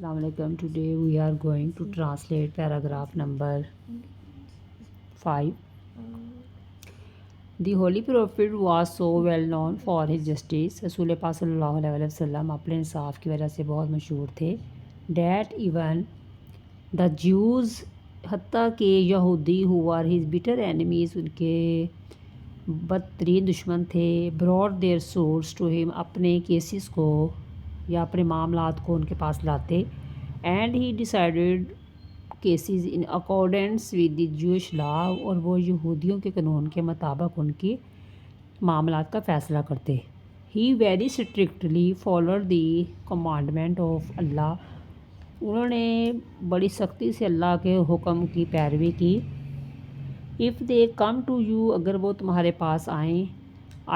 Assalamu alaikum. Today we are going to translate paragraph number 5. The Holy Prophet was so well known for his justice. रसूल पाक सल्लल्लाहु अलैहि वसल्लम अपने इंसाफ की वजह से बहुत मशहूर थे. That even the Jews, हत्ता के यहूदी who were his bitter enemies, उनके बदतरीन दुश्मन थे, brought their swords to him, अपने केसेस को या अपने मामलात को उनके पास लाते. And he decided cases in accordance with the Jewish law, और वो यहूदियों के कानून के मुताबिक उनके मामलात का फ़ैसला करते. He very strictly followed the commandment of Allah, उन्होंने बड़ी सख्ती से अल्लाह के हुक्म की पैरवी की. If they come to you, अगर वो तुम्हारे पास आएँ,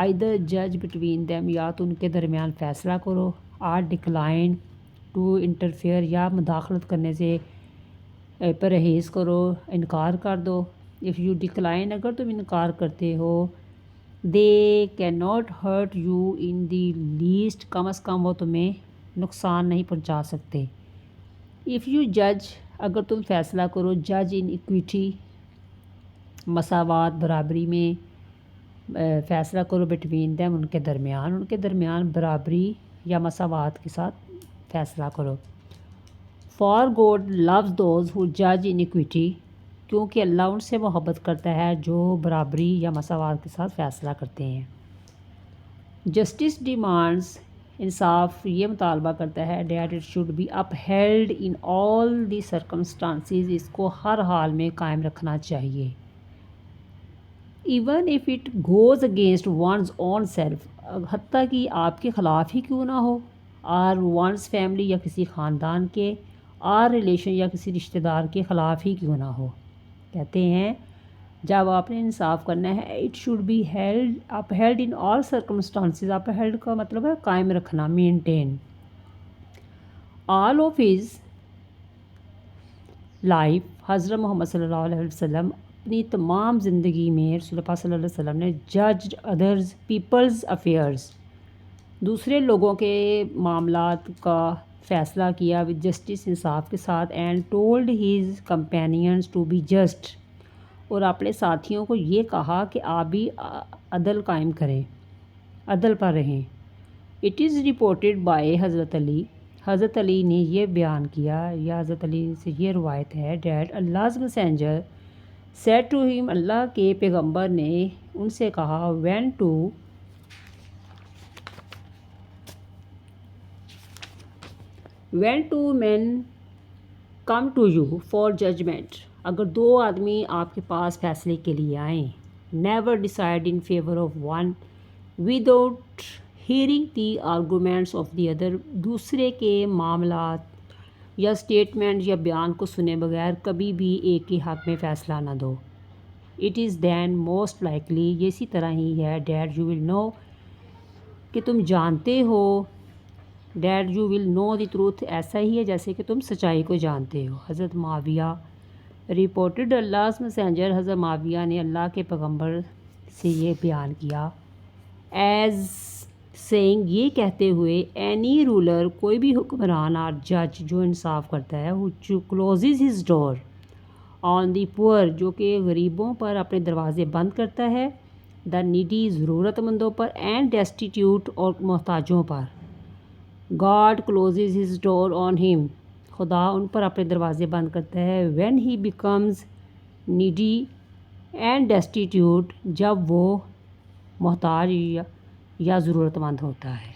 either judge between them, या तो उनके दरमियान फ़ैसला करो, or decline to interfere, या मुदाखलत करने से परहेज़ करो, इनकार कर दो. इफ़ यू डिक्लाइन, अगर तुम इनकार करते हो, they can not hurt you in the least, come as come वो तुम्हें नुकसान नहीं पहुंचा सकते. इफ़ यू जज, अगर तुम फ़ैसला करो, जज इन इक्विटी, मसावात बराबरी में फ़ैसला करो, बिटवीन दैम, उनके दरमियान बराबरी या मसावात के साथ फ़ैसला करो. For God loves those who जज इन इक्विटी, क्योंकि अल्लाह उनसे मोहब्बत करता है जो बराबरी या मसावात के साथ फ़ैसला करते हैं. जस्टिस डिमांड्स, इंसाफ ये मुतालबा करता है, that it should be upheld in all the circumstances, इसको हर हाल में कायम रखना चाहिए. Even if it goes against one's own self, हत्ता कि आपके ख़िलाफ़ ही क्यों ना हो, और वंस फैमिली, या किसी ख़ानदान के, और रिलेशन, या किसी रिश्तेदार के ख़िलाफ़ ही क्यों ना हो. कहते हैं जब आपने इंसाफ करना है, it should be held upheld in all circumstances, upheld का मतलब है कायम रखना, maintain. All of his life, हज़रत मोहम्मद सल्लल्लाहु अलैहि वसल्लम अपनी तमाम ज़िंदगी में, रसूल पाक सल्लल्लाहु अलैहि वसल्लम ने जज्ड अदर्स पीपल्स अफेयर्स, दूसरे लोगों के मामलात का फ़ैसला किया, विद जस्टिस, इंसाफ के साथ. And told his companions to be just, और अपने साथियों को ये कहा कि आप भी अदल कायम करें, अदल पर रहें. इट इज़ रिपोर्टेड बाय हज़रत अली, हज़रत अली ने यह बयान किया, या हज़रत अली से ये रवायत है, डैट अल्लाह's messenger said to him, Allah के पैगंबर ने उनसे कहा, when two man come to you for judgement, अगर दो आदमी आपके पास फैसले के लिए आएँ, never decide in favour of one without hearing the arguments of the other, दूसरे के मामलात या स्टेटमेंट या बयान को सुने बगैर कभी भी एक के हक़ में फ़ैसला ना दो. It is then most likely, ये इसी तरह ही है, डैट यू विल नो, कि तुम जानते हो, that you will know the truth, ऐसा ही है जैसे कि तुम सच्चाई को जानते हो. हज़रत माविया रिपोर्टेड अल्लाह's मैसेंजर, हज़रत माविया ने अल्लाह के पैगंबर से ये बयान किया, एज़ सेइंग, ये कहते हुए, एनी रूलर, कोई भी हुक्मरान, और जज, जो इंसाफ करता है, who closes his door on the poor, जो कि गरीबों पर अपने दरवाज़े बंद करता है, द नीडी, ज़रूरतमंदों पर, एंड डेस्टिट्यूट, और मोहताजों पर. God closes his door on him, खुदा उन पर अपने दरवाज़े बंद करता है, when he becomes needy and destitute, जब वो मोहताज या ज़रूरतमंद होता है.